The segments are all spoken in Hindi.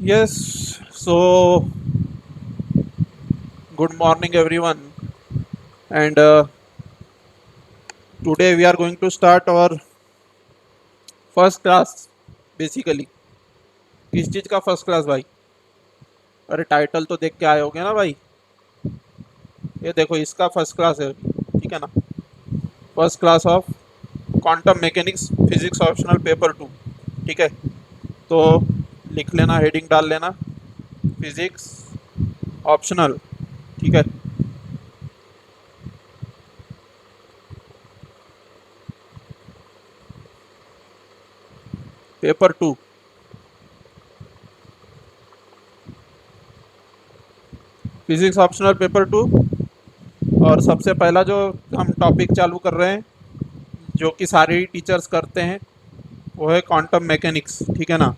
Yes, so good morning everyone, and today we are going to start our first class. Basically, किस चीज़ का फर्स्ट क्लास भाई? अरे टाइटल तो देख के आए होगे ना भाई। ये देखो इसका फर्स्ट क्लास है अभी, ठीक है ना? First class of quantum mechanics physics optional paper 2, ठीक है? तो लिख लेना, हेडिंग डाल लेना, फिजिक्स ऑप्शनल, ठीक है? पेपर 2। Physics optional paper 2। और सबसे पहला जो हम टॉपिक चालू कर रहे हैं, जो कि सारे टीचर्स करते हैं, वो है क्वांटम मैकेनिक्स, ठीक है ना?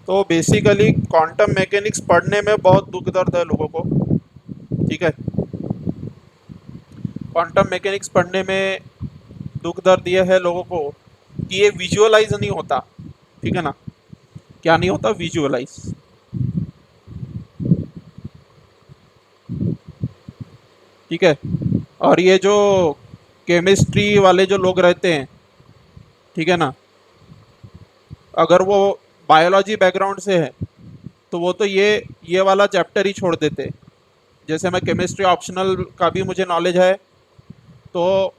तो बेसिकली क्वांटम मैकेनिक्स पढ़ने में बहुत दुख दर्द है लोगों को, ठीक है? क्वांटम मैकेनिक्स पढ़ने में दुख दर्द ये है लोगों को कि ये विजुअलाइज नहीं होता, ठीक है ना? क्या नहीं होता? विजुअलाइज, ठीक है? और ये जो केमिस्ट्री वाले जो लोग रहते हैं, ठीक है ना, अगर वो बायोलॉजी बैकग्राउंड से है तो वो तो ये वाला चैप्टर ही छोड़ देते। जैसे मैं केमिस्ट्री ऑप्शनल का भी मुझे नॉलेज है, तो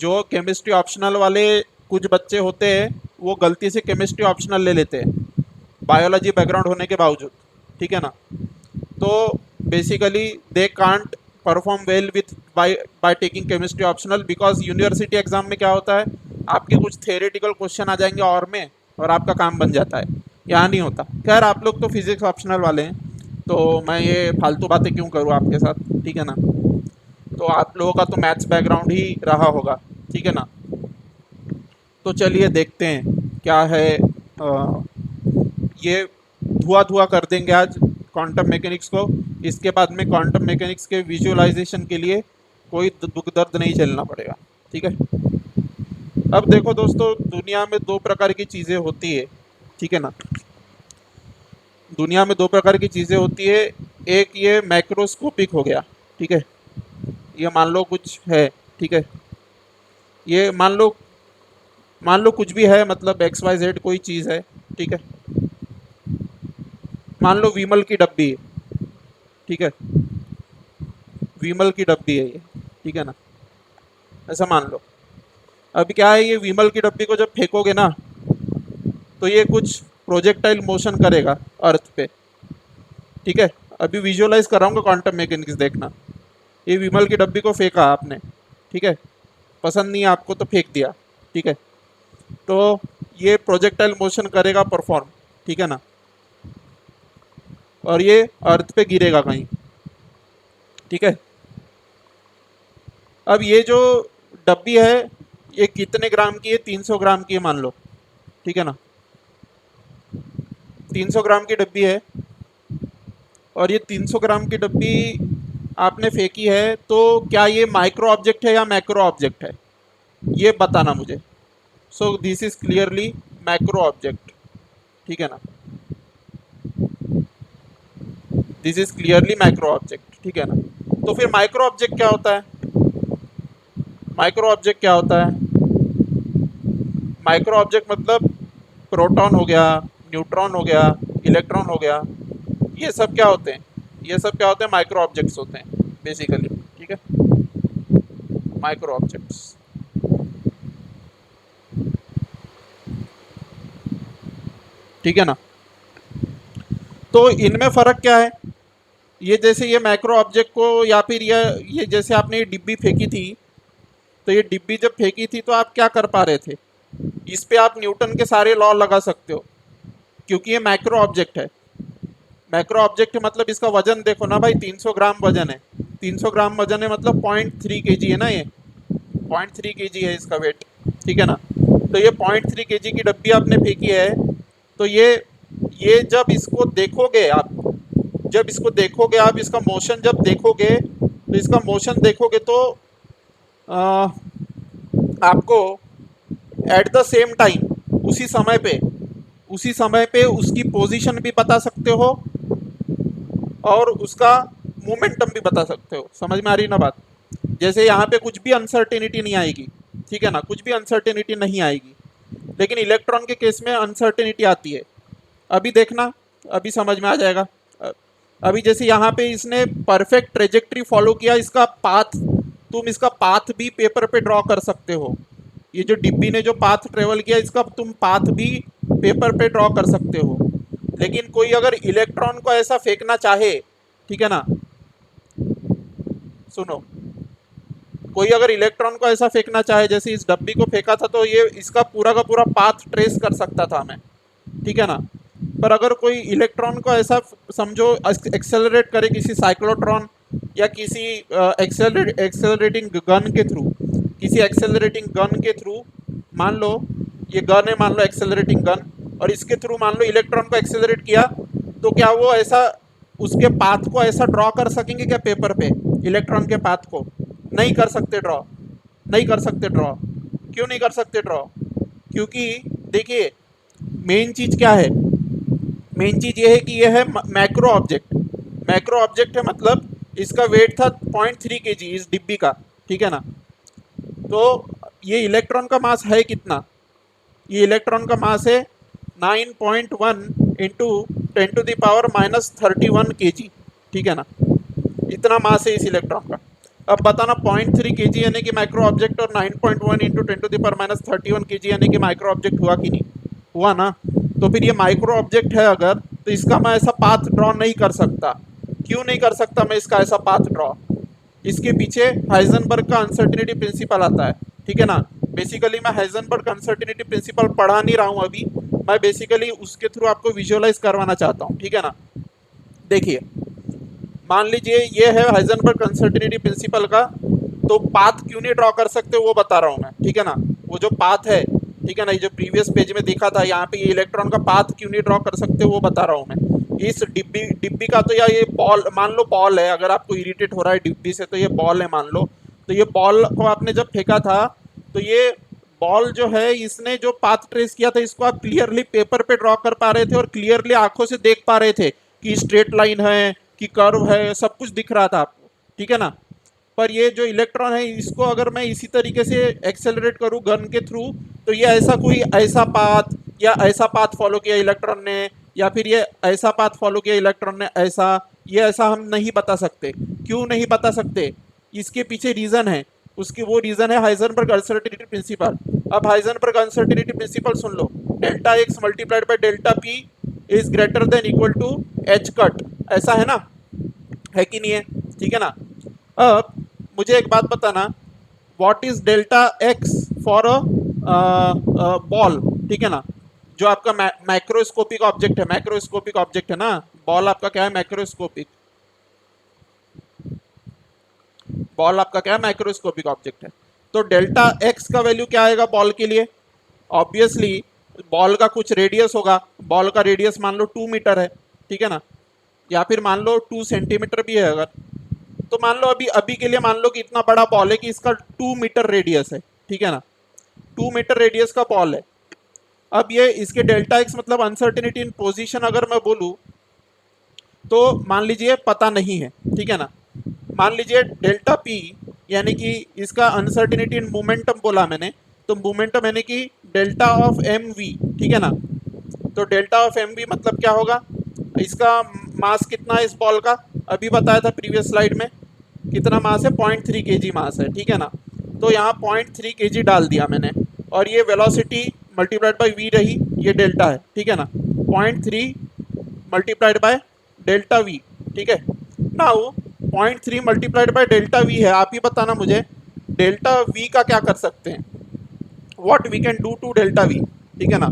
जो केमिस्ट्री ऑप्शनल वाले कुछ बच्चे होते हैं वो गलती से केमिस्ट्री ऑप्शनल ले लेते हैं बायोलॉजी बैकग्राउंड होने के बावजूद, ठीक है ना? तो basically they can't perform well with by taking chemistry optional, because university exam में क्या होता है, आपके कुछ थियोरेटिकल क्वेश्चन आ जाएंगे और में, और आपका काम बन जाता है। यहाँ नहीं होता। खैर, आप लोग तो फिजिक्स ऑप्शनल वाले हैं, तो मैं ये फालतू बातें क्यों करूँ आपके साथ, ठीक है ना? तो आप लोगों का तो मैथ्स बैकग्राउंड ही रहा होगा, ठीक है ना? तो चलिए देखते हैं क्या है। ये धुआं धुआं कर देंगे आज क्वांटम मैकेनिक्स को। इसके बाद में क्वांटम मैकेनिक्स के विजुअलाइजेशन के लिए कोई दुख दर्द नहीं झेलना पड़ेगा, ठीक है? अब देखो दोस्तों, दुनिया में दो प्रकार की चीज़ें होती है, ठीक है ना? दुनिया में दो प्रकार की चीज़ें होती है। एक ये मैक्रोस्कोपिक हो गया, ठीक है? ये मान लो कुछ है, ठीक है? ये मान लो कुछ भी है, मतलब एक्स वाई जेड कोई चीज़ है, ठीक है? मान लो विमल की डब्बी है, ठीक है? विमल की डब्बी है ये, ठीक है ना? ऐसा मान लो। अब क्या है, ये विमल की डब्बी को जब फेंकोगे ना, तो ये कुछ प्रोजेक्टाइल मोशन करेगा अर्थ पे, ठीक है? अभी विजुअलाइज कराऊंगा क्वांटम मैकेनिक्स, देखना। ये विमल की डब्बी को फेंका आपने, ठीक है? पसंद नहीं है आपको तो फेंक दिया, ठीक है? तो ये प्रोजेक्टाइल मोशन करेगा परफॉर्म, ठीक है ना? और ये अर्थ पे गिरेगा कहीं, ठीक है? अब ये जो डब्बी है, ये कितने ग्राम की है? 300 ग्राम की है मान लो, ठीक है ना? 300 ग्राम की डब्बी है, और ये 300 ग्राम की डब्बी आपने फेंकी है, तो क्या ये माइक्रो ऑब्जेक्ट है या मैक्रो ऑब्जेक्ट है, ये बताना मुझे। So this is clearly macro object, ठीक है ना? This is clearly macro object, ठीक है ना? तो फिर माइक्रो ऑब्जेक्ट क्या होता है? माइक्रो ऑब्जेक्ट क्या होता है? माइक्रो ऑब्जेक्ट मतलब प्रोटॉन हो गया, न्यूट्रॉन हो गया, इलेक्ट्रॉन हो गया, ये सब क्या होते हैं? ये सब क्या होते हैं? माइक्रो ऑब्जेक्ट्स होते हैं बेसिकली, ठीक है? माइक्रो ऑब्जेक्ट्स, ठीक है ना? तो इनमें फ़र्क क्या है? ये जैसे ये मैक्रो ऑब्जेक्ट को, या फिर ये जैसे आपने ये डिब्बी फेंकी थी, तो ये डिब्बी जब फेंकी थी तो आप क्या कर पा रहे थे? इस पे आप न्यूटन के सारे लॉ लगा सकते हो, क्योंकि ये मैक्रो ऑब्जेक्ट है। मैक्रो ऑब्जेक्ट मतलब इसका वजन देखो ना भाई, 300 ग्राम वजन है। 300 ग्राम वजन है मतलब 0.3 kg है ना, ये 0.3 kg है इसका वेट, ठीक है ना? तो ये 0.3 kg की डब्बी आपने फेंकी है, तो ये जब इसको देखोगे आप, जब इसको देखोगे आप, इसका मोशन जब देखोगे, तो इसका मोशन देखोगे तो आ, आपको एट द सेम टाइम उसी समय पे उसकी पोजीशन भी बता सकते हो और उसका मोमेंटम भी बता सकते हो। समझ में आ रही ना बात? जैसे यहाँ पे कुछ भी अनसर्टेनिटी नहीं आएगी, ठीक है ना, कुछ भी अनसर्टेनिटी नहीं आएगी, लेकिन इलेक्ट्रॉन के केस में अनसर्टेनिटी आती है। अभी देखना, अभी समझ में आ जाएगा। अभी जैसे यहाँ पे इसने परफेक्ट ट्रेजेक्ट्री फॉलो किया, इसका पाथ, तुम इसका पाथ भी पेपर पे ड्रॉ कर सकते हो। ये जो डिब्बी ने जो पाथ ट्रेवल किया, इसका तुम पाथ भी पेपर पे ड्रॉ कर सकते हो। लेकिन कोई अगर इलेक्ट्रॉन को ऐसा फेंकना चाहे, ठीक है ना, सुनो, कोई अगर इलेक्ट्रॉन को ऐसा फेंकना चाहे जैसे इस डब्बी को फेंका था, तो ये इसका पूरा का पूरा पाथ ट्रेस कर सकता था मैं, ठीक है ना। पर अगर कोई इलेक्ट्रॉन को ऐसा समझो एक्सेलरेट करे किसी साइक्लोट्रॉन या किसी एक्सेलरेटिंग गन के थ्रू, किसी एक्सेलरेटिंग गन के थ्रू, मान लो ये गन है, मान लो एक्सेलरेटिंग गन, और इसके थ्रू मान लो इलेक्ट्रॉन को एक्सेलरेट किया, तो क्या वो ऐसा उसके पाथ को ऐसा ड्रॉ कर सकेंगे क्या पेपर पे? इलेक्ट्रॉन के पाथ को नहीं कर सकते ड्रॉ, नहीं कर सकते ड्रॉ। क्यों नहीं कर सकते ड्रॉ? क्योंकि देखिए मेन चीज क्या है, मेन चीज ये है कि ये है मैक्रो ऑब्जेक्ट। मैक्रो ऑब्जेक्ट है मतलब इसका वेट था 0.3 kg इस डिब्बी का, ठीक है ना। तो ये इलेक्ट्रॉन का मास है कितना? ये इलेक्ट्रॉन का मास है 9.1 इंटू 10⁻⁻31 kg, ठीक है ना। इतना मास है इस इलेक्ट्रॉन का। अब बताना 0.3 kg यानी कि माइक्रो ऑब्जेक्ट और 9.1 इंटू 10⁻31 kg यानी कि माइक्रो ऑब्जेक्ट हुआ कि नहीं हुआ ना? तो फिर ये माइक्रो ऑब्जेक्ट है अगर, तो इसका मैं ऐसा पाथ ड्रॉ नहीं कर सकता। क्यों नहीं कर सकता मैं इसका ऐसा पाथ ड्रॉ? इसके पीछे हाइजेनबर्ग का अनसर्टेनिटी प्रिंसिपल आता है, ठीक है ना। बेसिकली मैं हाइजेनबर्ग अनसर्टेनिटी प्रिंसिपल पढ़ा नहीं रहा हूँ अभी, मैं बेसिकली उसके थ्रू आपको विजुअलाइज करवाना चाहता हूँ, ठीक है ना। देखिए मान लीजिए ये है हाइजेनबर्ग अनसर्टेनिटी प्रिंसिपल का, तो पाथ क्यों नहीं ड्रॉ कर सकते वो बता रहा हूँ मैं, ठीक है ना। वो जो पाथ है, ठीक है ना, ये जो प्रीवियस पेज में देखा था, यहाँ पे ये इलेक्ट्रॉन का पाथ क्यों नहीं ड्रॉ कर सकते वो बता रहा हूँ मैं। इस डिब्बी का तो, या ये बॉल मान लो, बॉल है, अगर आपको इरिटेट हो रहा है डिब्बी से, तो ये बॉल है मान लो। तो ये बॉल को आपने जब फेंका था, तो ये बॉल जो है इसने जो पाथ ट्रेस किया था, इसको आप क्लियरली पेपर पे ड्रॉ कर पा रहे थे और क्लियरली आंखों से देख पा रहे थे कि स्ट्रेट लाइन है कि कर्व है, सब कुछ दिख रहा था आपको, ठीक है ना। पर ये जो इलेक्ट्रॉन है, इसको अगर मैं इसी तरीके से एक्सेलरेट करूं गन के थ्रू, तो ये ऐसा कोई ऐसा पाथ या ऐसा पाथ फॉलो किया इलेक्ट्रॉन ने, या फिर ये ऐसा पाथ फॉलो किया इलेक्ट्रॉन ने ऐसा, ये ऐसा हम नहीं बता सकते। क्यों नहीं बता सकते? इसके पीछे रीजन है, उसकी वो रीजन है हाइजेनबर्ग अनसर्टेनिटी प्रिंसिपल। अब हाइजेनबर्ग अनसर्टेनिटी प्रिंसिपल सुन लो, delta x multiplied by delta p is greater than equal to h cut, ऐसा है ना, है कि नहीं है, ठीक है ना। अब मुझे एक बात बताना, what is delta x for a ball, ठीक है ना, जो आपका मैक्रोस्कोपिक ऑब्जेक्ट है, मैक्रोस्कोपिक ऑब्जेक्ट है ना, बॉल आपका क्या है, मैक्रोस्कोपिक, बॉल आपका क्या है, माइक्रोस्कोपिक ऑब्जेक्ट है। तो डेल्टा एक्स का वैल्यू क्या आएगा बॉल के लिए? ऑब्वियसली बॉल का कुछ रेडियस होगा, बॉल का रेडियस मान लो 2 मीटर है, ठीक है ना, या फिर मान लो 2 सेंटीमीटर भी है अगर, तो मान लो अभी अभी के लिए मान लो कि इतना बड़ा बॉल है कि इसका 2 मीटर रेडियस है, ठीक है ना, 2 मीटर रेडियस का बॉल है। अब ये इसके डेल्टा एक्स मतलब अनसर्टेनिटी इन पोजीशन अगर मैं बोलूँ, तो मान लीजिए पता नहीं है, ठीक है ना। मान लीजिए डेल्टा पी यानी कि इसका अनसर्टेनिटी इन मोमेंटम बोला मैंने, तो मोमेंटम यानी कि डेल्टा ऑफ एम वी, ठीक है ना। तो डेल्टा ऑफ एम वी मतलब क्या होगा, इसका मास कितना है इस बॉल का, अभी बताया था प्रीवियस स्लाइड में, कितना मास है, 0.3 kg मास है, ठीक है ना। तो यहाँ 0.3 kg डाल दिया मैंने, और ये वेलोसिटी मल्टीप्लाइड बाई वी रही, ये डेल्टा है, ठीक है ना, 0.3 मल्टीप्लाइड बाय डेल्टा वी, ठीक है। Now 0.3 multiplied by delta we है, आप ही बताना मुझे डेल्टा वी का क्या कर सकते हैं, what we can do to delta v, ठीक है ना।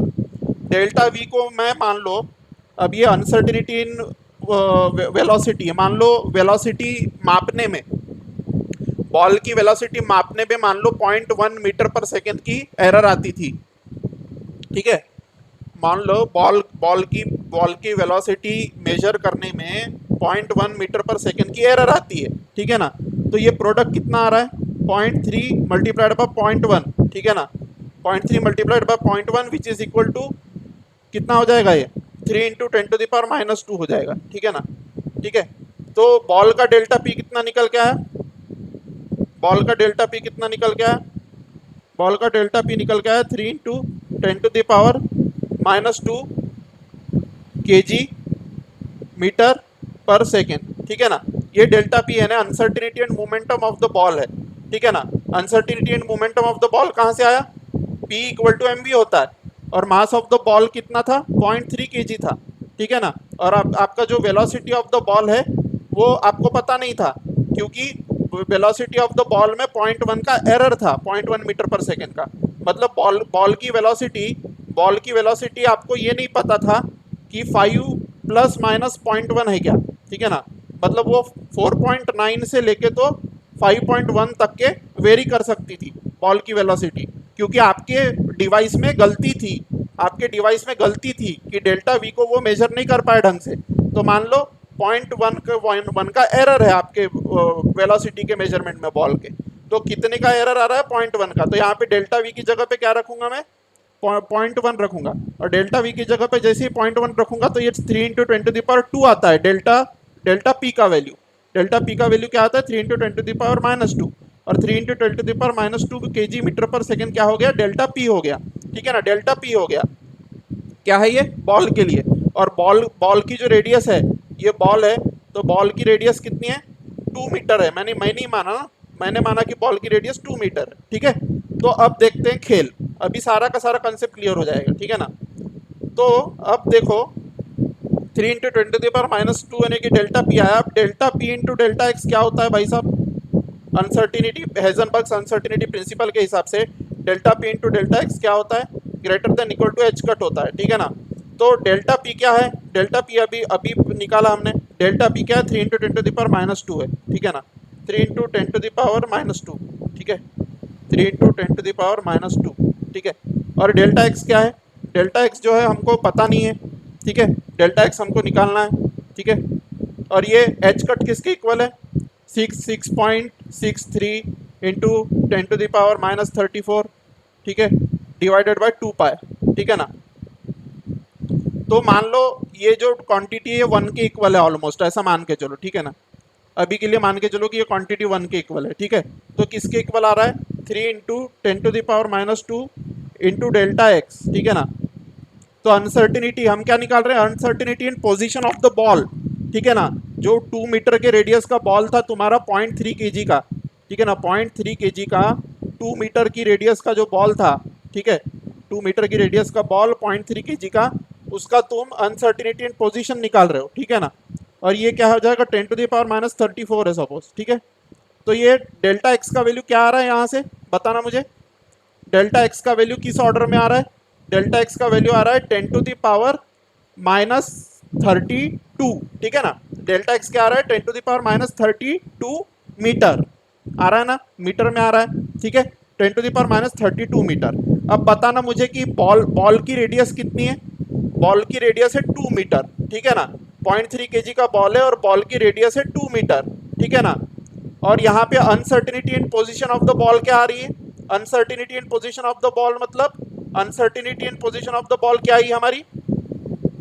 डेल्टा वी को मैं मान लो, अब ये अनसर्टेनिटी इन वेलोसिटी है, मान लो वेलोसिटी मापने में, बॉल की वेलोसिटी मापने में मान लो 0.1 मीटर पर सेकेंड की एरर आती थी, ठीक है। मान लो बॉल की वेलोसिटी मेजर करने में 0.1 मीटर पर सेकेंड की एरर आती है, ठीक है ना। तो ये प्रोडक्ट कितना आ रहा है, 0.3 मल्टीप्लाइड बाय 0.1, ठीक है ना, 0.3 multiplied by 0.1 which is equal to कितना हो जाएगा ये 3 इंटू 10⁻⁻2 हो जाएगा, ठीक है ना। ठीक है, तो बॉल का डेल्टा पी कितना निकल के आया, बॉल का डेल्टा पी कितना निकल के आया, बॉल का डेल्टा पी निकल के आया 3 इंटू 10⁻⁻2 kg मीटर पर सेकेंड, ठीक है ना। ये डेल्टा पी है ना, uncertainty and momentum of the ball है, ठीक है ना। Uncertainty and momentum of the ball कहाँ से आया, P इक्वल टू mv होता है, और मास ऑफ द बॉल कितना था 0.3 kg था, ठीक है ना। और आपका जो वेलोसिटी ऑफ द बॉल है वो आपको पता नहीं था, क्योंकि वेलोसिटी ऑफ द बॉल में 0.1 का एरर था, 0.1 मीटर पर सेकेंड का। मतलब बॉल की वेलोसिटी आपको ये नहीं पता था कि 5 प्लस माइनस 0.1 है क्या, ठीक है ना। मतलब वो 4.9 से लेके तो 5.1 तक के वेरी कर सकती थी बॉल की वेलोसिटी, क्योंकि आपके डिवाइस में गलती थी कि डेल्टा वी को वो मेजर नहीं कर पाए ढंग से। तो मान लो 0.1 का एरर है आपके वेलोसिटी के मेजरमेंट में बॉल के, तो कितने का एरर आ रहा है 0.1 का। तो यहाँ पे डेल्टा वी की जगह पे क्या रखूंगा मैं, 0.1 रखूंगा, और डेल्टा वी की जगह पे जैसे ही 0.1 रखूंगा तो ये 3 इंटू 10⁻2 आता है डेल्टा पी का वैल्यू। डेल्टा पी का वैल्यू क्या आता है 3 इंटू 10⁻⁻2, और 3 इंटू 10⁻2 kg मीटर पर सेकेंड क्या हो गया, डेल्टा पी हो गया, ठीक है ना। डेल्टा पी हो गया, क्या है ये बॉल के लिए। और बॉल की जो रेडियस है, ये बॉल है तो बॉल की रेडियस कितनी है 2 मीटर है। मैं नहीं माना ना, मैंने माना कि बॉल की रेडियस 2 मीटर है, ठीक है। तो अब देखते हैं खेल, अभी सारा का सारा कंसेप्ट क्लियर हो जाएगा, ठीक है ना। तो अब देखो 3 इंटू 10⁻2 यानी कि डेल्टा पी आया। अब delta p into delta x क्या होता है भाई साहब, अनसर्टिनिटी, हेजनबर्ग्स अनसर्टिनिटी प्रिंसिपल के हिसाब से delta p into delta x क्या होता है, greater than equal to h cut होता है, ठीक है ना। तो डेल्टा पी क्या है, डेल्टा पी अभी निकाला हमने, डेल्टा पी क्या है 3 इंटू 10⁻2 है, ठीक है ना। 3 इंटू 10⁻2, ठीक है, 3 इंटू 10⁻2, ठीक है। और डेल्टा एक्स क्या है, डेल्टा एक्स जो है हमको पता नहीं है, ठीक है, डेल्टा एक्स हमको निकालना है, ठीक है। और ये एच कट किसके इक्वल है 6.63 इंटू 10⁻34, ठीक है, डिवाइडेड बाय 2 पाई, ठीक है ना। तो मान लो ये जो क्वांटिटी है 1 के इक्वल है ऑलमोस्ट, ऐसा मान के चलो, ठीक है ना। अभी के लिए मान के चलो कि ये क्वांटिटी 1 के इक्वल है, ठीक है। तो किसके इक्वल आ रहा है 3 इंटू 10⁻2 इंटू डेल्टा एक्स, ठीक है ना। तो अनसर्टिनिटी हम क्या निकाल रहे हैं, uncertainty in position of the ball, ठीक है ना। जो 2 मीटर के रेडियस का बॉल था तुम्हारा 0.3 kg का, ठीक है ना, 0.3 kg का 2 मीटर की रेडियस का जो बॉल था, ठीक है, 2 मीटर की रेडियस का बॉल 0.3 kg का, उसका तुम अनसर्टिनिटी इन पोजीशन निकाल रहे हो, ठीक है ना। और ये क्या हो जाएगा 10⁻34 है सपोज, ठीक है। तो ये डेल्टा एक्स का वैल्यू क्या आ रहा है यहाँ से बताना मुझे, डेल्टा एक्स का वैल्यू किस ऑर्डर में आ रहा है, डेल्टा एक्स का वैल्यू आ रहा है 10⁻32, ठीक है ना। डेल्टा एक्स क्या आ रहा है 10⁻32 मीटर आ रहा है ना, मीटर में आ रहा है, ठीक है, 10⁻32 मीटर। अब बताना मुझे कि बॉल की रेडियस कितनी है, बॉल की रेडियस है 2 मीटर, ठीक है ना। 0.3 kg का बॉल है और बॉल की रेडियस है 2 मीटर, ठीक है ना। और यहाँ पे uncertainty in position of the ball क्या आ रही है, uncertainty in position of the ball मतलब uncertainty in position of the ball क्या आई हमारी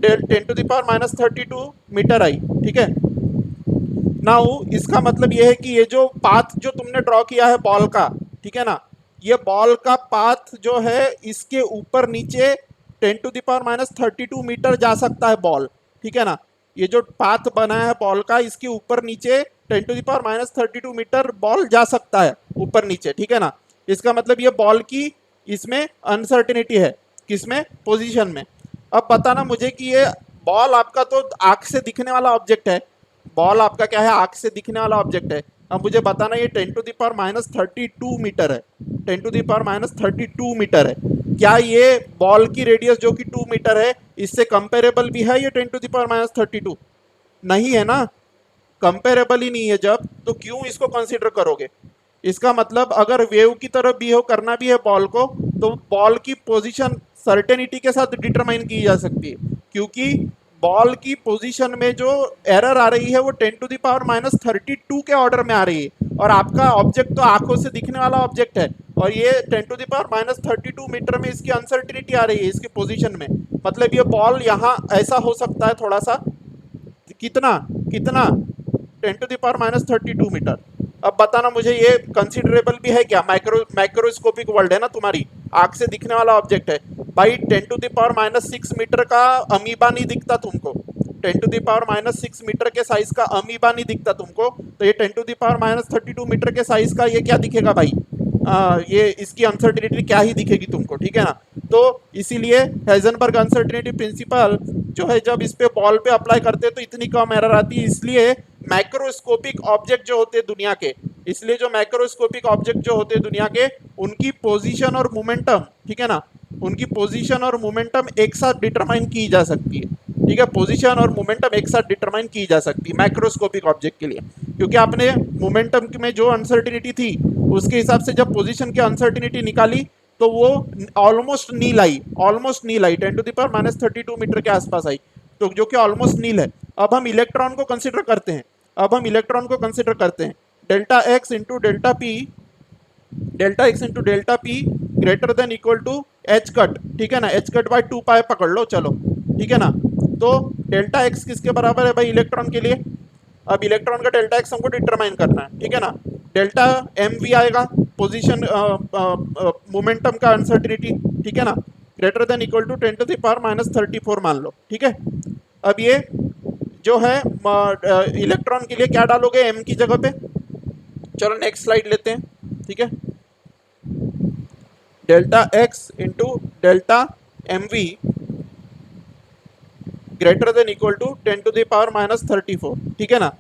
10⁻32 मीटर आई, ठीक है। नाउ इसका मतलब ये है कि ये जो पाथ जो तुमने ड्रॉ किया है बॉल का, ठीक है ना, ये बॉल का पाथ जो है इसके ऊपर नीचे 10⁻32 मीटर जा सकता है बॉल, ठीक है ना। ये जो पाथ बना है बॉल का इसके ऊपर नीचे 10⁻32 मीटर बॉल जा सकता है ऊपर नीचे, ठीक है ना। इसका मतलब ये बॉल की इसमें अनसर्टिनिटी है, किसमें पोजीशन में। अब बताना मुझे कि ये बॉल आपका तो आंख से दिखने वाला ऑब्जेक्ट है, बॉल आपका क्या है आंख से दिखने वाला ऑब्जेक्ट है। अब मुझे बताना ये 10⁻32 मीटर है, 10⁻32 मीटर है। क्या ये बॉल की रेडियस जो कि 2 मीटर है इससे कंपेरेबल भी है ये 10⁻32? नहीं है ना, कंपेरेबल ही नहीं है। जब तो क्यों इसको कंसीडर करोगे, इसका मतलब अगर वेव की तरह बिहेव करना भी है बॉल को तो बॉल की पोजीशन सर्टेनिटी के साथ डिटरमाइन की जा सकती है, क्योंकि बॉल की पोजीशन में जो एरर आ रही है वो 10⁻32 के ऑर्डर में आ रही है, और आपका ऑब्जेक्ट तो आंखों से दिखने वाला ऑब्जेक्ट है, और ये 10⁻32 मीटर में इसकी अनसर्टिनिटी आ रही है इसकी पोजीशन में। मतलब ये बॉल यहाँ ऐसा हो सकता है थोड़ा सा, कितना कितना 10⁻32 मीटर। अब बताना मुझे ये कंसिडरेबल भी है क्या? माइक्रोस्कोपिक वर्ल्ड है ना, तुम्हारी आंख से दिखने वाला ऑब्जेक्ट है भाई। 10⁻6 मीटर का अमीबा नहीं दिखता तुमको, 10⁻6 मीटर के साइज का अमीबा नहीं दिखता तुमको, तो ये 10⁻32 मीटर के साइज का ये क्या दिखेगा भाई? ये इसकी अनसर्टिनिटी क्या ही दिखेगी तुमको, ठीक है ना। तो इसीलिए हाइजेनबर्ग अनसर्टिनिटी प्रिंसिपल जो है जब इस पे बॉल पे अप्लाई करते हैं तो इतनी कम एरर आती है। इसलिए माइक्रोस्कोपिक ऑब्जेक्ट जो होते हैं दुनिया के, इसलिए जो माइक्रोस्कोपिक ऑब्जेक्ट जो होते हैं दुनिया के, उनकी पोजीशन और मोमेंटम, ठीक है ना, उनकी पोजीशन और मोमेंटम एक साथ डिटरमाइन की जा सकती है, ठीक है। पोजीशन और मोमेंटम एक साथ डिटरमाइन की जा सकती है माइक्रोस्कोपिक ऑब्जेक्ट के लिए, क्योंकि आपने मोमेंटम में जो अनसर्टिनिटी थी उसके हिसाब से जब पोजीशन की अनसर्टिनिटी निकाली तो वो ऑलमोस्ट नील आई, 10⁻32 मीटर के आसपास आई, तो जो कि ऑलमोस्ट नील है। अब हम इलेक्ट्रॉन को कंसिडर करते हैं, delta x into delta p greater than equal to h cut, ठीक है ना, एच कट बाई 2 पाई पकड़ लो, चलो, ठीक है ना। तो डेल्टा एक्स किसके बराबर है भाई इलेक्ट्रॉन के लिए? अब इलेक्ट्रॉन का डेल्टा एक्स हमको डिटरमाइन करना है, ठीक है ना। डेल्टा एम वी आएगा पोजीशन मोमेंटम का अनसर्टिनिटी, ठीक है ना, ग्रेटर देन इक्वल टू 10⁻34 मान लो, ठीक है। अब ये जो है इलेक्ट्रॉन के लिए क्या डालोगे एम की जगह पे? चलो नेक्स्ट स्लाइड लेते हैं, ठीक है। Delta x into delta m v greater than equal to 10⁻34, ठीक है ना।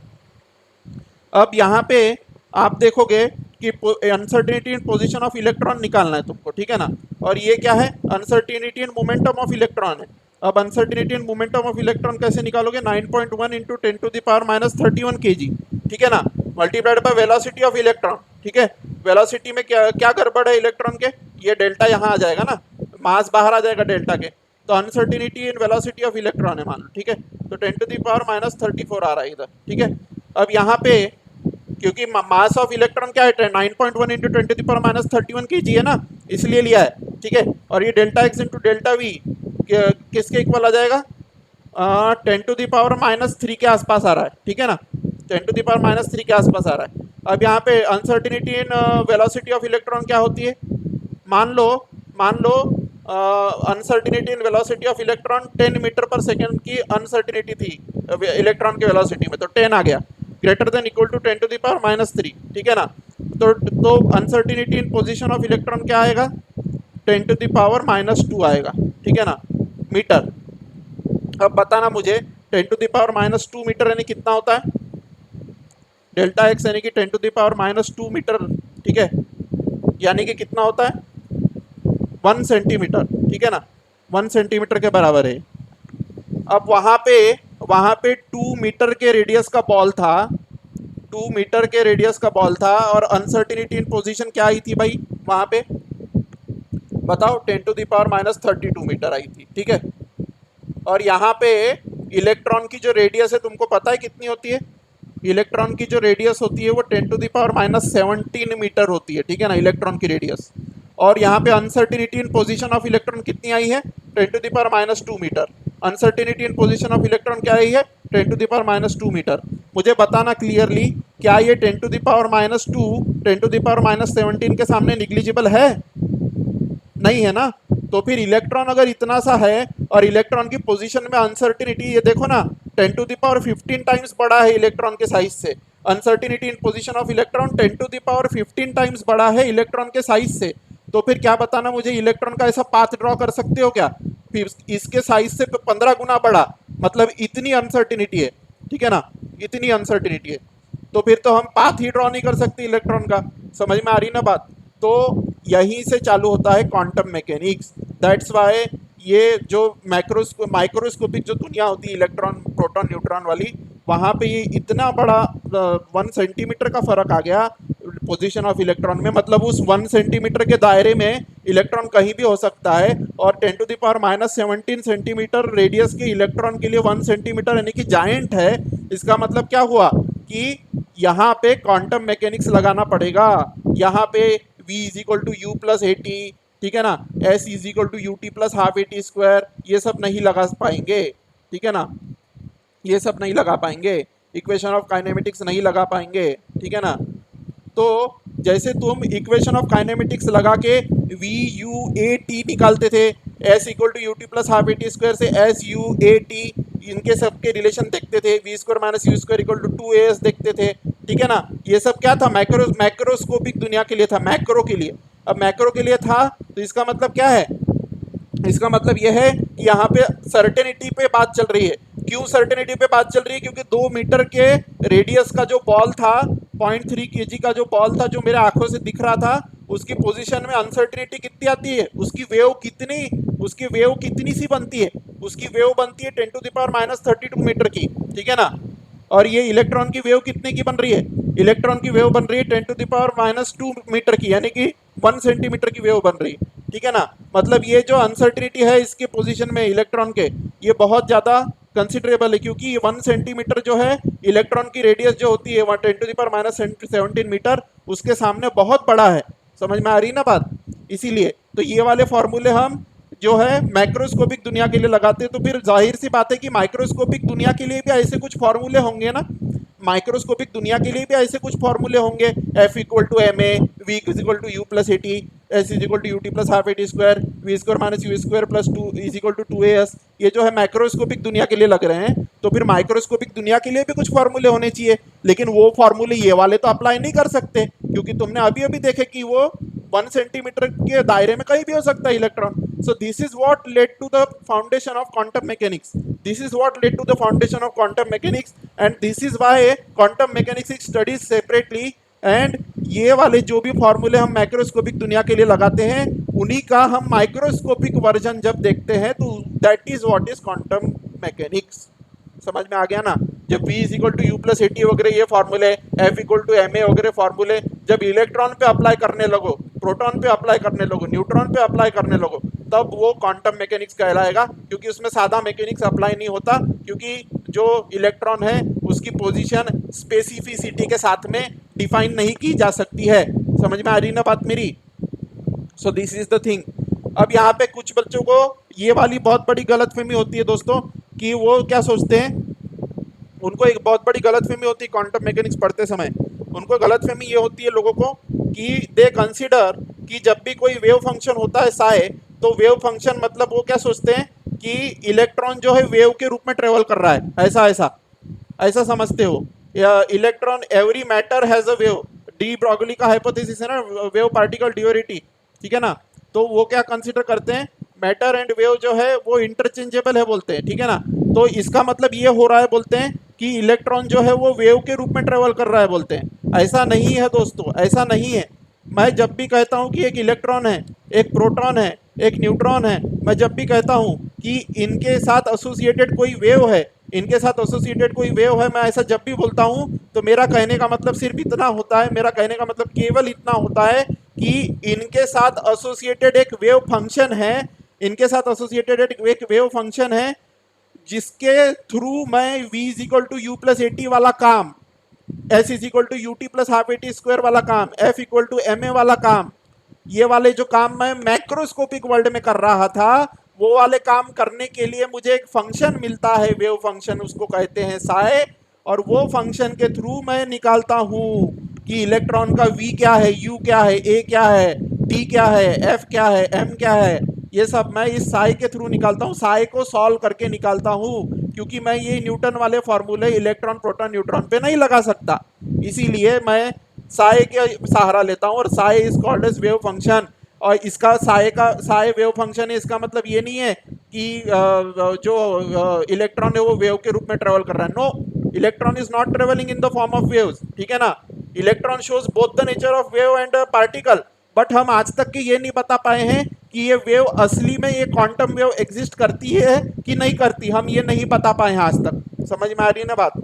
अब यहाँ पे आप देखोगे कि uncertainty in position of electron निकालना है तुमको, ठीक है ना। और ये क्या है? Uncertainty in momentum of electron है। अब uncertainty in momentum of electron कैसे निकालोगे? 9.1 इंटू 10⁻31 kg, ठीक है ना, multiplied by velocity of electron, ठीक है। वेलोसिटी में क्या क्या गड़बड़ है इलेक्ट्रॉन के? ये डेल्टा यहाँ आ जाएगा ना, मास बाहर आ जाएगा डेल्टा के, तो uncertainty in velocity of electron है मान लो, ठीक है। तो 10⁻34 आ रहा है इधर, ठीक है। अब यहाँ पे क्योंकि मास ऑफ इलेक्ट्रॉन क्या है 9.1 इंटू 10⁻31 kg है ना, इसलिए लिया है, ठीक है। और ये delta x into delta we किसके इक्वल आ जाएगा? 10⁻³ के आसपास आ रहा है, ठीक है ना, 10⁻³ के आसपास आ रहा है। अब यहाँ पे uncertainty in velocity of electron क्या होती है? मान लो uncertainty in velocity of electron 10 metre पर सेकेंड की अनसर्टिनिटी थी इलेक्ट्रॉन के वेलोसिटी में, तो 10 आ गया, ग्रेटर देन इक्वल टू 10⁻3, ठीक है ना। तो uncertainty in position of electron क्या आएगा? 10⁻² आएगा, ठीक है ना, मीटर। अब बताना मुझे 10⁻² मीटर यानी कितना होता है? डेल्टा एक्स यानी कि 10⁻² मीटर, ठीक है, यानी कि कितना होता है? 1 सेंटीमीटर, ठीक है ना, 1 सेंटीमीटर के बराबर है। अब वहां पे 2 मीटर के रेडियस का बॉल था, 2 मीटर के रेडियस का बॉल था, और अनसर्टिनिटी इन पोजीशन क्या आई थी भाई वहां पे? बताओ, 10⁻32 मीटर आई थी, ठीक है। और यहाँ पे इलेक्ट्रॉन की जो रेडियस है तुमको पता है कितनी होती है? इलेक्ट्रॉन की जो रेडियस होती है वो 10⁻17 मीटर होती है, ठीक है ना, इलेक्ट्रॉन की रेडियस। और यहाँ पे uncertainty in position of electron कितनी आई है? 10⁻² metre. Uncertainty in position of electron क्या आई है? 10⁻² मीटर। मुझे बताना क्लियरली, क्या ये 10⁻², 10⁻17 के सामने निग्लिजिबल है? नहीं है ना। तो फिर इलेक्ट्रॉन अगर इतना सा है और इलेक्ट्रॉन की पोजीशन में अनसर्टिनिटी, ये देखो ना, 10⁻15 टाइम्स बड़ा है इलेक्ट्रॉन के साइज से। Uncertainty in position of electron 10⁻15 times बड़ा है इलेक्ट्रॉन के साइज से। तो फिर क्या बताना मुझे, इलेक्ट्रॉन का ऐसा पाथ ड्रॉ कर सकते हो क्या? फिर इसके साइज से 15 गुना बड़ा, मतलब इतनी अनसर्टिनिटी है, ठीक है ना, इतनी अनसर्टिनिटी है। तो फिर तो हम पाथ ही ड्रॉ नहीं कर सकते इलेक्ट्रॉन का। समझ में आ रही ना बात? तो यहीं से चालू होता है क्वांटम मैकेनिक्स। दैट्स वाई ये जो माइक्रोस्कोपिक जो दुनिया होती है इलेक्ट्रॉन प्रोटॉन न्यूट्रॉन वाली, वहाँ पे ये इतना बड़ा 1 सेंटीमीटर का फर्क आ गया पोजीशन ऑफ इलेक्ट्रॉन में। मतलब उस 1 सेंटीमीटर के दायरे में इलेक्ट्रॉन कहीं भी हो सकता है, और 10⁻17 सेंटीमीटर रेडियस के इलेक्ट्रॉन के लिए 1 सेंटीमीटर यानी कि जायंट है। इसका मतलब क्या हुआ कि यहाँ पे क्वांटम मैकेनिक्स लगाना पड़ेगा, यहाँ पे v is equal to u plus a t, ठीक है ना, s is equal to u t plus half a t square, ये सब नहीं लगा पाएंगे, ठीक है ना, ये सब नहीं लगा पाएंगे, इक्वेशन ऑफ काइनेमेटिक्स नहीं लगा पाएंगे, ठीक है ना। तो जैसे तुम इक्वेशन ऑफ काइनेमेटिक्स लगा के वी यू ए टी निकालते थे, s equal to u t plus half a t square से एस यू ए टी, इनके सब के रिलेशन देखते थे, v square minus u square equal to two a s देखते थे, ठीक है ना। ये सब क्या था, मैक्रोस्कोपिक दुनिया के लिए था, मैक्रो के लिए। अब मैक्रो के लिए था तो इसका मतलब क्या है, इसका मतलब यह है कि यहाँ पे सर्टेनिटी पे बात चल रही है। क्यों सर्टेनिटी पे बात चल रही है, क्योंकि 2 मीटर के रेडियस का जो बॉल था, 0.3 kg का जो बॉल था जो मेरे आंखों से दिख रहा था, उसकी पोजीशन में अनसर्टेनिटी कितनी आती है, उसकी वेव कितनी सी बनती है, उसकी वेव बनती है 10⁻32 मीटर की, ठीक है ना। और ये इलेक्ट्रॉन की वेव कितने की बन रही है, इलेक्ट्रॉन की वेव बन रही है 10⁻2 मीटर की, यानी कि 1 सेंटीमीटर की वेव बन रही है, ठीक है ना। मतलब ये जो अनसर्टिनिटी है इसके पोजीशन में इलेक्ट्रॉन के, ये बहुत ज़्यादा कंसिडरेबल है, क्योंकि 1 सेंटीमीटर जो है इलेक्ट्रॉन की रेडियस जो होती है 10⁻17 मीटर, उसके सामने बहुत बड़ा है। समझ में आ रही ना बात। इसीलिए तो ये वाले फॉर्मूले हम जो है मैक्रोस्कोपिक दुनिया के लिए लगाते हैं, तो फिर जाहिर सी बात है कि माइक्रोस्कोपिक दुनिया के लिए भी ऐसे कुछ फॉर्मूले होंगे ना, माइक्रोस्कोपिक दुनिया के लिए भी ऐसे कुछ फॉर्मूले होंगे, f equal to m a, v is equal to u plus a t, s is equal to u t plus half a t square, v square minus u square plus two is equal to two a s. ये जो है मैक्रोस्कोपिक दुनिया के लिए लग रहे हैं, तो फिर माइक्रोस्कोपिक दुनिया के लिए भी कुछ फॉर्मूले होने चाहिए। लेकिन वो फॉर्मूले ये वाले तो अप्लाई नहीं कर सकते, क्योंकि तुमने अभी अभी देखे कि वो 1 सेंटीमीटर के दायरे में कहीं भी हो सकता है electron. So this is what led to the foundation of quantum mechanics. This is what led to the foundation of quantum mechanics, and this is why quantum mechanics is studied separately. And ये वाले जो भी फॉर्मूले हम माइक्रोस्कोपिक दुनिया के लिए लगाते हैं, उन्हीं का हम माइक्रोस्कोपिक वर्जन जब देखते हैं तो that is what is quantum mechanics. समझ में आ गया ना। जब v is equal to u plus a t वगैरह ये फॉर्मूले, f equal to m a वगैरह फॉर्मूले जब इलेक्ट्रॉन पे अप्लाई करने लगो, प्रोटॉन पे अप्लाई करने लगो, न्यूट्रॉन पे अप्लाई करने लगो, तब वो क्वांटम मैकेनिक्स कहलाएगा, क्योंकि उसमें सादा मैकेनिक्स अप्लाई नहीं होता, क्योंकि जो इलेक्ट्रॉन है उसकी पोजीशन स्पेसिफिसिटी के साथ में डिफाइन नहीं की जा सकती है। समझ में आ रही ना बात मेरी। So this is the thing. अब यहाँ पे कुछ बच्चों को ये वाली बहुत बड़ी गलतफहमी होती है दोस्तों, कि वो क्या सोचते हैं, उनको एक बहुत बड़ी गलतफहमी होती है क्वांटम मैकेनिक्स पढ़ते समय। उनको गलतफहमी ये होती है लोगों को कि दे कंसीडर कि जब भी कोई वेव फंक्शन होता है साए, तो वेव फंक्शन मतलब वो क्या सोचते हैं कि इलेक्ट्रॉन जो है वेव के रूप में ट्रेवल कर रहा है, ऐसा समझते हो। Electron every matter has a wave, de Broglie का हाइपोथेसिस है ना, वेव पार्टिकल ड्यूरेटी, ठीक है ना। तो वो क्या कंसीडर करते हैं, मैटर एंड वेव जो है वो इंटरचेंजेबल है बोलते हैं, ठीक है ना। तो इसका मतलब ये हो रहा है बोलते हैं कि इलेक्ट्रॉन जो है वो वेव के रूप में ट्रेवल कर रहा है बोलते हैं। ऐसा नहीं है दोस्तों, ऐसा नहीं है। मैं जब भी कहता हूँ कि एक इलेक्ट्रॉन है, एक प्रोटॉन है, एक न्यूट्रॉन है, मैं जब भी कहता हूँ कि इनके साथ एसोसिएटेड कोई वेव है, इनके साथ एसोसिएटेड कोई वेव है, मैं ऐसा जब भी बोलता हूँ तो मेरा कहने का मतलब सिर्फ इतना होता है, मेरा कहने का मतलब केवल इतना होता है कि इनके साथ एसोसिएटेड एक वेव फंक्शन है, इनके साथ एसोसिएटेड एक वेव फंक्शन है, जिसके थ्रू मैं v is equal to u plus a t वाला काम, s is equal to u t plus half a t square वाला काम, f equal to m a वाला काम, ये वाले जो काम मैं मैक्रोस्कोपिक वर्ल्ड में कर रहा था, वो वाले काम करने के लिए मुझे एक फंक्शन मिलता है, वेव फंक्शन, उसको कहते हैं साए। और वो फंक्शन के थ्रू मैं निकालता हूँ कि इलेक्ट्रॉन का v क्या है, u क्या है, a क्या है, t क्या है, f क्या है, m क्या है, ये सब मैं इस साई के थ्रू निकालता हूँ, साई को सॉल्व करके निकालता हूँ, क्योंकि मैं ये न्यूटन वाले फॉर्मूले इलेक्ट्रॉन प्रोटॉन न्यूट्रॉन पे नहीं लगा सकता। इसीलिए मैं साए के सहारा लेता हूँ, और psi is called as wave function. और इसका साए वेव फंक्शन है, इसका मतलब ये नहीं है कि जो इलेक्ट्रॉन है वो वेव के रूप में ट्रेवल कर रहा है। No, electron is not travelling in the form of waves, ठीक है ना। Electron shows both the nature of wave and particle, but हम आज तक के ये नहीं बता पाए हैं कि ये वेव असली में, ये क्वांटम वेव एग्जिस्ट करती है कि नहीं करती, हम ये नहीं बता पाए हैं आज तक। समझ में आ रही है ना बात।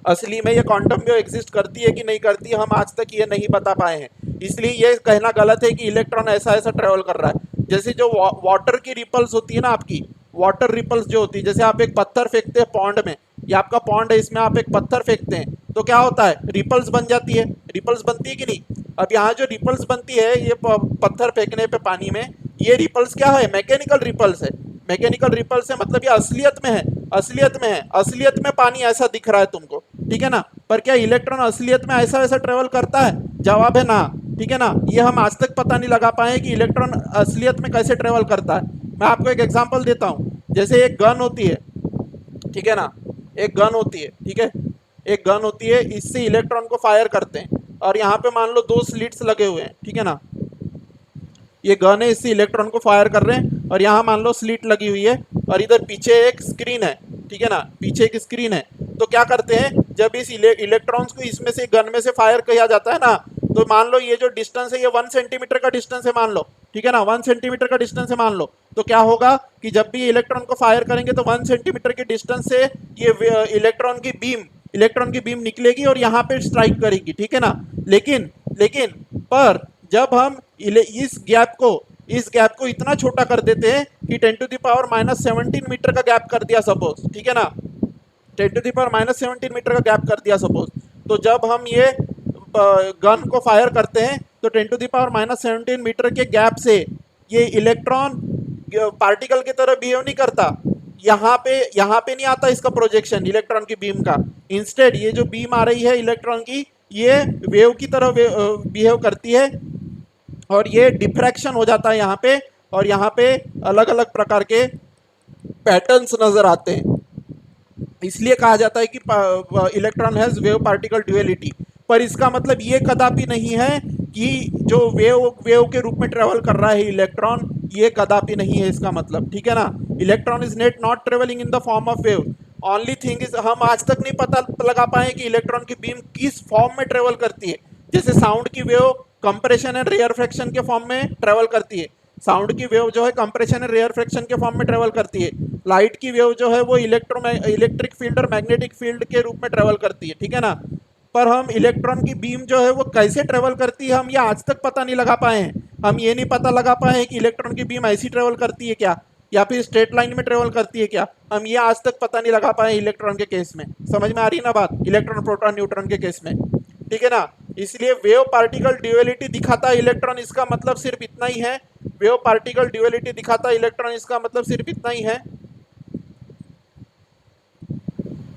असली में ये क्वांटम वेव एग्जिस्ट करती है कि नहीं करती, हम आज तक ये नहीं बता पाए हैं। इसलिए ये कहना गलत है कि इलेक्ट्रॉन ऐसा ट्रेवल कर रहा है। जैसे जो वाटर की रिपल्स होती है ना, आपकी वाटर रिपल्स जो होती है, जैसे आप एक पत्थर फेंकते हैं पॉन्ड में, ये आपका पॉन्ड है, इसमें आप एक पत्थर फेंकते हैं तो क्या होता है, रिपल्स बन जाती है, रिपल्स बनती है कि नहीं। अब यहाँ जो रिपल्स बनती है ये पत्थर फेंकने पे पानी में, ये रिपल्स क्या है, मैकेनिकल रिपल्स है। मैकेनिकल रिपल्स है मतलब ये असलियत में है, असलियत में है, असलियत में पानी ऐसा दिख रहा है तुमको, ठीक है ना। पर क्या इलेक्ट्रॉन असलियत में ऐसा वैसा ट्रेवल करता है? जवाब है ना, ठीक है ना। ये हम आज तक पता नहीं लगा पाए कि इलेक्ट्रॉन असलियत में कैसे ट्रेवल करता है। मैं आपको एक एग्जांपल देता हूँ। जैसे एक गन होती है, ठीक है ना, एक गन होती है, ठीक है, एक गन होती है, इससे इलेक्ट्रॉन को फायर करते हैं और यहाँ पे मान लो दो स्लिट्स लगे हुए हैं, ठीक है ना। ये गन है, इससे इलेक्ट्रॉन को फायर कर रहे हैं और यहाँ मान लो स्लिट लगी हुई है और इधर पीछे एक स्क्रीन है, ठीक है ना, पीछे एक स्क्रीन है। तो क्या करते हैं, जब इस इलेक्ट्रॉन्स को इसमें से गन में से फायर किया जाता है ना, तो मान लो ये जो डिस्टेंस है ये 1 सेंटीमीटर का डिस्टेंस है मान लो, ठीक है ना, 1 सेंटीमीटर का डिस्टेंस है मान लो। तो क्या होगा कि जब भी इलेक्ट्रॉन को फायर करेंगे तो 1 सेंटीमीटर के डिस्टेंस से ये इलेक्ट्रॉन की बीम निकलेगी और यहाँ पे स्ट्राइक करेगी, ठीक है ना। लेकिन लेकिन पर जब हम इस गैप को इतना छोटा कर देते हैं कि 10⁻⁻17 मीटर का गैप कर दिया सपोज, ठीक है ना, 10⁻⁻17 मीटर का गैप कर दिया सपोज। तो जब हम ये गन को फायर करते हैं तो 10⁻⁻17 मीटर के गैप से ये इलेक्ट्रॉन पार्टिकल की तरह बिहेव नहीं करता। यहाँ पे नहीं आता इसका प्रोजेक्शन इलेक्ट्रॉन की बीम का। इंस्टेड ये जो बीम आ रही है इलेक्ट्रॉन की, ये वेव की तरह बिहेव करती है और ये डिफ्रैक्शन हो जाता है यहाँ पे, और यहाँ पे अलग अलग प्रकार के पैटर्न्स नजर आते हैं। इसलिए कहा जाता है कि electron has wave particle duality. पर इसका मतलब ये कदापि नहीं है कि जो वेव के रूप में ट्रेवल कर रहा है इलेक्ट्रॉन, ये कदापि नहीं है इसका मतलब, ठीक है ना। Electron is not travelling in the form of wave. Only thing is हम आज तक नहीं पता लगा पाए कि इलेक्ट्रॉन की बीम किस फॉर्म में ट्रेवल करती है। जैसे साउंड की वेव कंप्रेशन एंड रेयरफेक्शन के फॉर्म में ट्रेवल करती है, साउंड की वेव जो है कंप्रेशन एंड रेयरफेक्शन के फॉर्म में ट्रेवल करती है। लाइट की वेव जो है वो इलेक्ट्रिक फील्ड और मैग्नेटिक फील्ड के रूप में ट्रेवल करती है, ठीक है ना। पर हम इलेक्ट्रॉन की बीम जो है वो कैसे ट्रेवल करती है हम ये आज तक पता नहीं लगा पाए हैं। हम ये नहीं पता लगा पाए हैं कि इलेक्ट्रॉन की बीम ऐसी ट्रेवल करती है क्या, या फिर स्ट्रेट लाइन में ट्रेवल करती है क्या, हम ये आज तक पता नहीं लगा पाए इलेक्ट्रॉन के केस में। समझ में आ रही है ना बात, इलेक्ट्रॉन प्रोटॉन न्यूट्रॉन के केस में, ठीक है ना। इसलिए वेव पार्टिकल ड्यूअलिटी दिखाता है इलेक्ट्रॉन, इसका मतलब सिर्फ इतना ही है। वेव पार्टिकल ड्यूअलिटी दिखाता है इलेक्ट्रॉन, इसका मतलब सिर्फ इतना ही है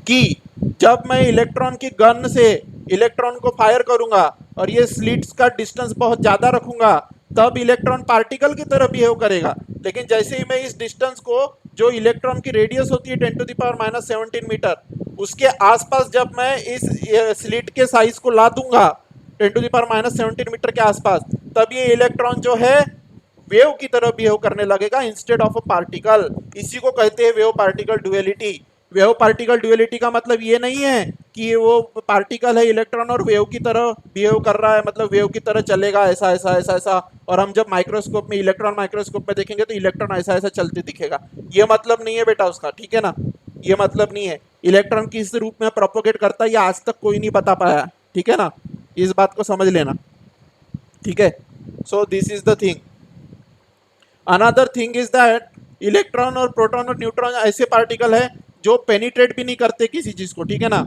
कि जब मैं इलेक्ट्रॉन की गन से इलेक्ट्रॉन को फायर करूंगा और ये स्लिट्स का डिस्टेंस बहुत ज्यादा रखूंगा, तब इलेक्ट्रॉन पार्टिकल की तरह बिहेव करेगा। लेकिन जैसे ही मैं इस डिस्टेंस को, जो इलेक्ट्रॉन की रेडियस होती है 10⁻⁻17 मीटर, उसके आसपास जब मैं इस स्लिट के साइज को ला दूंगा 10⁻⁻17 मीटर के आसपास, तब ये इलेक्ट्रॉन जो है वेव की तरह बिहेव करने लगेगा इंस्टेड ऑफ अ पार्टिकल। इसी को कहते हैं wave particle duality. Wave particle duality का मतलब ये नहीं है कि वो पार्टिकल है इलेक्ट्रॉन और वेव की तरह बिहेव कर रहा है, मतलब वेव की तरह चलेगा ऐसा ऐसा ऐसा ऐसा, और हम जब माइक्रोस्कोप में, इलेक्ट्रॉन माइक्रोस्कोप में देखेंगे तो इलेक्ट्रॉन ऐसा ऐसा चलते दिखेगा। ये मतलब नहीं है बेटा उसका, ठीक है ना, ये मतलब नहीं है। इलेक्ट्रॉन किस रूप में प्रोपोगेट करता है ये आज तक कोई नहीं बता पाया, ठीक है ना, इस बात को समझ लेना, ठीक है। So this is the thing. Another thing is that electron और प्रोटॉन और न्यूट्रॉन ऐसे पार्टिकल है जो पेनिट्रेट भी नहीं करते किसी चीज को, ठीक है ना,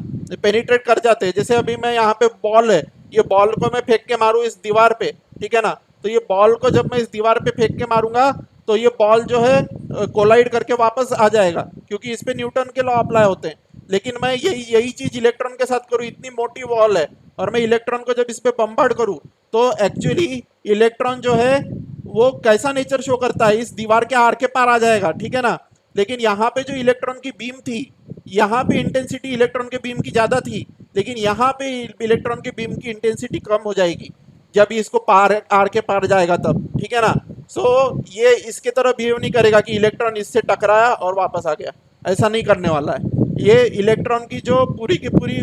पेनिट्रेट कर जाते हैं। जैसे अभी मैं यहाँ पे बॉल है, ये बॉल को मैं फेंक के मारूं इस दीवार पे, ठीक है ना, तो ये बॉल को जब मैं इस दीवार पे फेंक के मारूंगा तो ये बॉल जो है कोलाइड करके वापस आ जाएगा, क्योंकि इस पे न्यूटन के लॉ अप्लाई होते हैं। लेकिन मैं यही चीज इलेक्ट्रॉन के साथ करूँ, इतनी मोटी बॉल है और मैं इलेक्ट्रॉन को जब इस पे बम्बार्ड करूँ तो एक्चुअली इलेक्ट्रॉन जो है वो कैसा नेचर शो करता है, इस दीवार के आर के पार आ जाएगा, ठीक है ना। लेकिन यहाँ पे जो इलेक्ट्रॉन की बीम थी, यहाँ पे इंटेंसिटी इलेक्ट्रॉन के बीम की ज्यादा थी, लेकिन यहाँ पे इलेक्ट्रॉन की बीम की इंटेंसिटी कम हो जाएगी जब इसको पार आर के पार जाएगा तब, ठीक है ना। सो ये इसके तरह बिहेव नहीं करेगा कि इलेक्ट्रॉन इससे टकराया और वापस आ गया, ऐसा नहीं करने वाला है। ये इलेक्ट्रॉन की जो पूरी की पूरी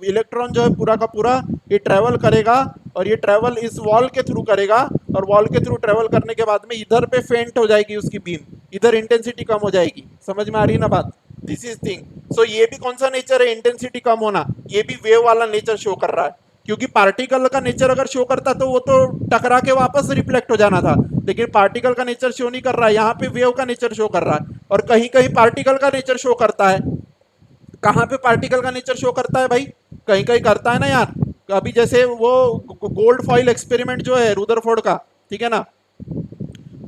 इलेक्ट्रॉन जो है पूरा का पूरा ये ट्रेवल करेगा, और ये ट्रेवल इस वॉल के थ्रू करेगा, और वॉल के थ्रू ट्रेवल करने के बाद में इधर पे फेंट हो जाएगी उसकी बीम, इधर इंटेंसिटी कम हो जाएगी। समझ में आ रही है ना बात, दिस इज थिंग। सो ये भी कौन सा नेचर है, इंटेंसिटी कम होना, ये भी वेव वाला नेचर शो कर रहा है। क्योंकि पार्टिकल का नेचर अगर शो करता तो वो तो टकरा के वापस रिफ्लेक्ट हो जाना था, लेकिन पार्टिकल का नेचर शो नहीं कर रहा है, यहाँ पे वेव का नेचर शो कर रहा है। और कहीं कहीं पार्टिकल का नेचर शो करता है। कहाँ पे पार्टिकल का नेचर शो करता है भाई, कहीं कहीं करता है ना यार, अभी जैसे वो गोल्ड फॉइल एक्सपेरिमेंट जो है रुदरफोर्ड का, ठीक है ना,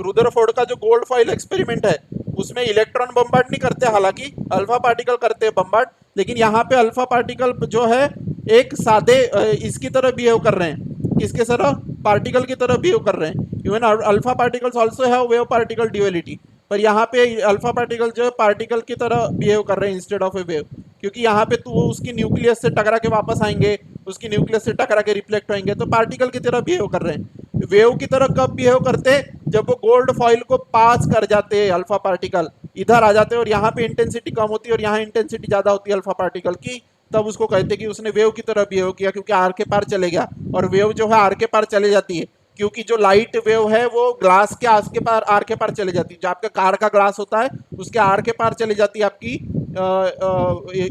रुदरफोर्ड का जो गोल्ड फॉइल एक्सपेरिमेंट है उसमें इलेक्ट्रॉन बम्बार्ड नहीं करते, हालांकि अल्फा पार्टिकल करते हैं बम्बार्ड, लेकिन यहाँ पे अल्फा पार्टिकल जो है एक सादे इसकी तरह बिहेव कर रहे हैं, किसके तरह, पार्टिकल की तरह बिहेव कर रहे हैं। Even alpha particles also have wave particle duality, पर यहाँ पे अल्फा पार्टिकल जो है पार्टिकल की तरह बिहेव कर रहे हैं इंस्टेड ऑफ ए वेव, क्योंकि यहाँ पे तो वो उसकी न्यूक्लियस से टकरा के वापस आएंगे, उसकी न्यूक्लियस से टकरा के रिफ्लेक्ट होंगे, तो पार्टिकल की तरह बिहेव कर रहे हैं। वेव की तरह कब बिहेव करते हैं, जब वो गोल्ड फॉइल को पास कर जाते हैं अल्फा पार्टिकल, इधर आ जाते हैं और यहाँ पे इंटेंसिटी कम होती है और यहाँ इंटेंसिटी ज्यादा होती है अल्फा पार्टिकल की, तब उसको कहते हैं कि उसने वेव की तरह बिहेव किया, क्योंकि आर के पार चले गया। और वेव जो है आर के पार चले जाती है, क्योंकि जो लाइट वेव है वो ग्लास के आर के पार चले जाती है, जो आपका कार का ग्लास होता है उसके आर के पार चली जाती है आपकी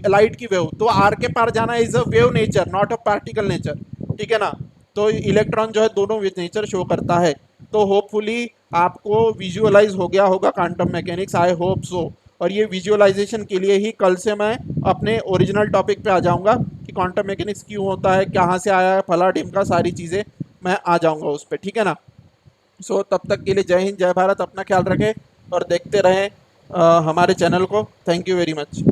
लाइट की वेव, तो आर के पार जाना is a wave nature, not a particle nature, ठीक है ना। तो इलेक्ट्रॉन जो है दोनों नेचर शो करता है। तो होपफुली आपको विजुअलाइज हो गया होगा quantum mechanics, I hope so. और ये विजुअलाइजेशन के लिए ही कल से मैं अपने ओरिजिनल टॉपिक पे आ जाऊंगा कि क्वांटम मैकेनिक्स क्यों होता है, कहाँ से आया है, फला ढिमका सारी चीज़ें मैं आ जाऊंगा उस पर, ठीक है ना। सो तब तक के लिए जय हिंद जय भारत, अपना ख्याल रखें और देखते रहें हमारे चैनल को। Thank you very much.